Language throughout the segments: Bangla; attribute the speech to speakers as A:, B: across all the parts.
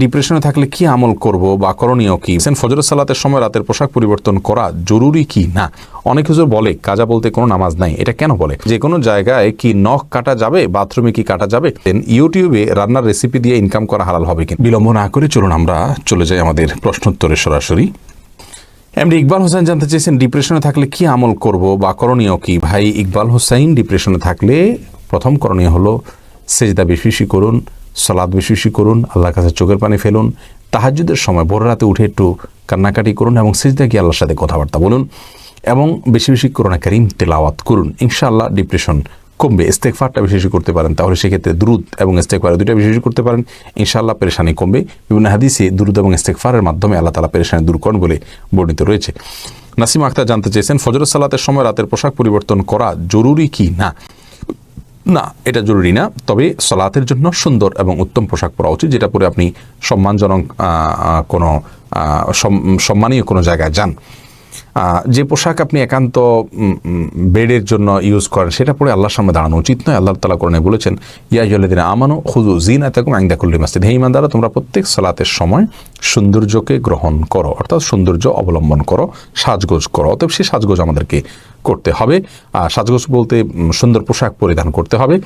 A: ডিপ্রেশনে থাকলে কি আমল করব বা করণীয় কি? ফজরের সালাতের সময় রাতের পোশাক পরিবর্তন করা জরুরি কি না? অনেক হুজুর বলে কাজা বলতে কোনো নামাজ নাই, এটা কেন বলে? যে কোনো জায়গায় কি নখ কাটা যাবে, বাথরুমে কি কাটা যাবে? ইউটিউবে রান্নার রেসিপি দিয়ে ইনকাম করা হালাল হবে কি? বিলম্ব না করে চলুন আমরা চলে যাই আমাদের প্রশ্নোত্তরে সরাসরি। এমডি ইকবাল হোসেন জানতে চেয়েছেন ডিপ্রেশনে থাকলে কি আমল করব বা করণীয় কি? ভাই ইকবাল হোসেন, ডিপ্রেশনে থাকলে প্রথম করণীয় হলো সেজদা বেশি বেশি করুন, সালাত বেশি বেশি করুন, আল্লাহর কাছে চোখের পানি ফেলুন, তাহাজ্জুদের সময় ভোর রাতে উঠে একটু কান্নাকাটি করুন এবং সেজদা গিয়ে আল্লাহর সাথে কথাবার্তা বলুন এবং বেশি বেশি কোরআন কারীম তেলাওয়াত করুন। ইনশাআল্লাহ ডিপ্রেশন কমবে। ইস্তেগফারটা বেশি বেশি করতে পারেন, তাহলে সেক্ষেত্রে দুরুদ এবং ইস্তেগফার দুইটা বেশি বেশি করতে পারেন, ইনশাআল্লাহ পেরেশানি কমবে। বিভিন্ন হাদিসে দুরুদ এবং ইস্তেগফারের মাধ্যমে আল্লাহ তাআলা পেরেশানি দূর করেন বলে বর্ণিত রয়েছে। নাসিমা আক্তার জানতে চেয়েছেন ফজরের সালাতের সময় রাতের পোশাক পরিবর্তন করা জরুরি কি না? না, এটা জরুরি না, তবে সালাতের জন্য সুন্দর এবং উত্তম পোশাক পরা উচিত, যেটা পরে আপনি সম্মানজনক কোনো সম্মানীয় কোনো জায়গায় যান। যে পোশাক আপনি একান্ত বেডের জন্য ইউজ করেন সেটা পরে আল্লাহর সামনে দাঁড়ানো উচিত নয়। আল্লাহ তাআলা কোরআনে বলেছেন, ইয়া আইয়ুহাল্লাযীনা আমানু খুযু যিনাতাকুম ইনদা কুল্লি মাসজিদ। হে ঈমানদাররা, তোমরা প্রত্যেক সালাতের সময় সৌন্দর্যকে গ্রহণ করো, অর্থাৎ সৌন্দর্য অবলম্বন করো, সাজগোজ করো। অতএব সেই সাজগোজ আমাদেরকে করতে হবে। সাজগোজ বলতে সুন্দর পোশাক পরিধান করতে হবে।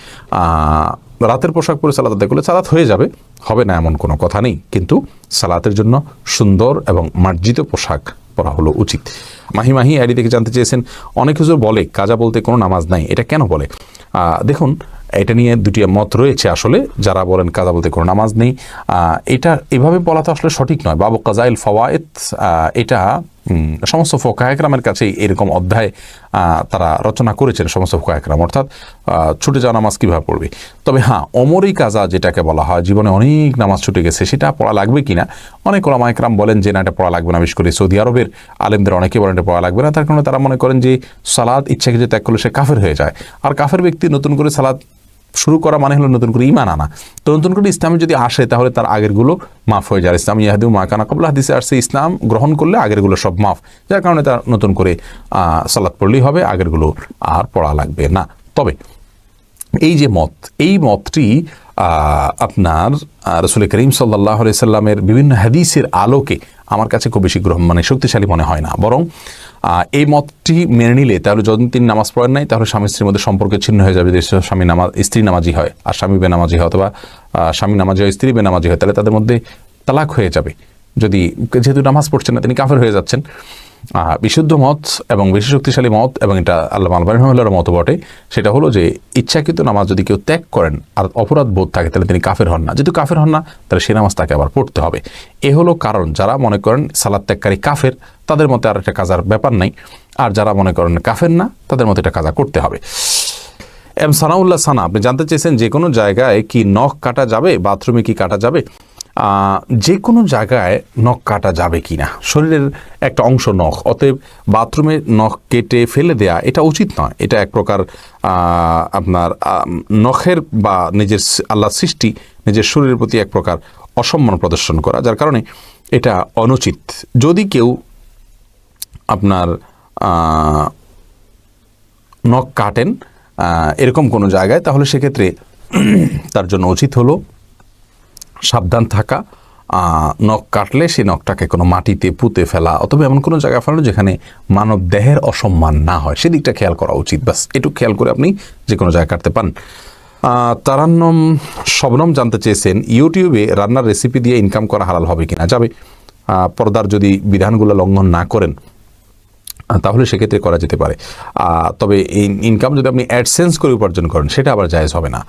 A: রাতের পোশাক পরে সালাত আদায় করলে সালাত হয়ে যাবে, হবে না এমন কোনো কথা নেই, কিন্তু সালাতের জন্য সুন্দর এবং মার্জিত পোশাক পরা হলো উচিত। মাহি আইডি থেকে জানতে চেয়েছেন অনেক হুজুর বলে কাজা বলতে কোনো নামাজ নাই, এটা কেন বলে? দেখুন, এটা নিয়ে দুটি মত রয়েছে। আসলে যারা বলেন কাজা বলতে কোনো নামাজ নেই, এটা এভাবে বলা তো আসলে সঠিক নয়। বাবু কাজাইল ফাওয়ায়েদ, এটা সমস্ত ফোকাহ একরামের কাছে এরকম অধ্যায় তারা রচনা করেছেন সমস্ত ফোকাহ একরাম, অর্থাৎ ছুটে যাওয়া নামাজ কীভাবে পড়বে। তবে হ্যাঁ, অমরই কাজা যেটাকে বলা হয়, জীবনে অনেক নামাজ ছুটে গেছে, সেটা পড়া লাগবে কিনা? অনেক ওলামা একরাম বলেন যে না, এটা পড়া লাগবে না। বিশেষ করে সৌদি আরবের আলেমদের অনেকে বলেন এটা পড়া লাগবে না, তার কারণে তারা মনে করেন যে সালাত ইচ্ছাকৃত ত্যাগ করলে সে কাফের হয়ে যায়। আর কাফের ব্যক্তি নতুন করে সালাত শুরু করা মানে হলো নতুন করে ঈমান আনা। তো নতুন করে ইসলামে যদি আসে তাহলে তার আগেরগুলো মাফ হয়ে যায়। ইসলাম ইয়াহদু মা কানা ক্বাবলা, হাদিসে আসছে ইসলাম গ্রহণ করলে আগেরগুলো সব মাফ, যার কারণে তার নতুন করে সালাত পড়লেই হবে, আগেরগুলো আর পড়া লাগবে না। তবে এই যে মত, এই মতটি আপনার রাসূল করিম সাল্লাল্লাহু আলাইহি সাল্লামের বিভিন্ন হাদিসের আলোকে আমার কাছে খুব বেশি শক্তিশালী মনে হয় না। বরং এই মতটি মেনে নিলে, তাহলে যতদিন তিনি নামাজ পড়েন নাই, তাহলে স্বামী স্ত্রীর মধ্যে সম্পর্ক ছিন্ন হয়ে যাবে। যদি স্ত্রী নামাজি হয় আর স্বামী বেনামাজি হয়, অথবা স্বামী নামাজি হয় স্ত্রী বেনামাজি হয়, তাহলে তাদের মধ্যে তালাক হয়ে যাবে। যেহেতু নামাজ পড়ছেন না, তিনি কাফের হয়ে যাচ্ছেন। বিশুদ্ধ মত এবং বেশি শক্তিশালী মত, এবং এটা আল্লামা আলবানী রাহিমাহুল্লাহর মত বটে, সেটা হলো যে ইচ্ছাকৃত নামাজ যদি কেউ ত্যাগ করেন আর অপরাধ বোধ থাকে, তাহলে তিনি কাফের হন না। যেহেতু কাফের হন না, তাহলে সে নামাজ তাকে আবার পড়তে হবে। এ হলো কারণ। যারা মনে করেন সালাত ত্যাগকারী কাফের, তাদের মতে আর একটা কাজার ব্যাপার নাই। আর যারা মনে করেন কাফের না, তাদের মতে এটা কাজা করতে হবে। এম সানাউল্লাহ সানা, আপনি জানতে চেয়েছেন যে কোনো জায়গায় কি নখ কাটা যাবে, বাথরুমে কি কাটা যাবে? যে কোনো জায়গায় নখ কাটা যাবে কি না, শরীরের একটা অংশ নখ, অতএব বাথরুমে নখ কেটে ফেলে দেয়া এটা উচিত নয়। এটা এক প্রকার আপনার নখের বা নিজের আল্লাহ সৃষ্টি, নিজের শরীরের প্রতি এক প্রকার অসম্মান প্রদর্শন করা, যার কারণে এটা অনুচিত। যদি কেউ আপনার নখ কাটেন এরকম কোনো জায়গায়, তাহলে সেক্ষেত্রে তার জন্য উচিত হলো সাবধান থাকা। নখ কাটলে সেই নখটাকে কোনো মাটিতে পুঁতে ফেলা, অথবা এমন কোনো জায়গায় ফেলানো যেখানে মানব দেহের অসম্মান না হয়, সেদিকটা খেয়াল করা উচিত। বাস এটুকু খেয়াল করে আপনি যে কোনো জায়গায় কাটতে পারেন। তারান্নম শবনম জানতে চেয়েছেন ইউটিউবে রান্নার রেসিপি দিয়ে ইনকাম করা হালাল হবে কিনা? যাবে, পর্দার যদি বিধানগুলো লঙ্ঘন না করেন তাহলে সেক্ষেত্রে করা যেতে পারে। তবে ইনকাম যদি আপনি অ্যাডসেন্স করে উপার্জন করেন, সেটা আবার জায়েজ হবে না।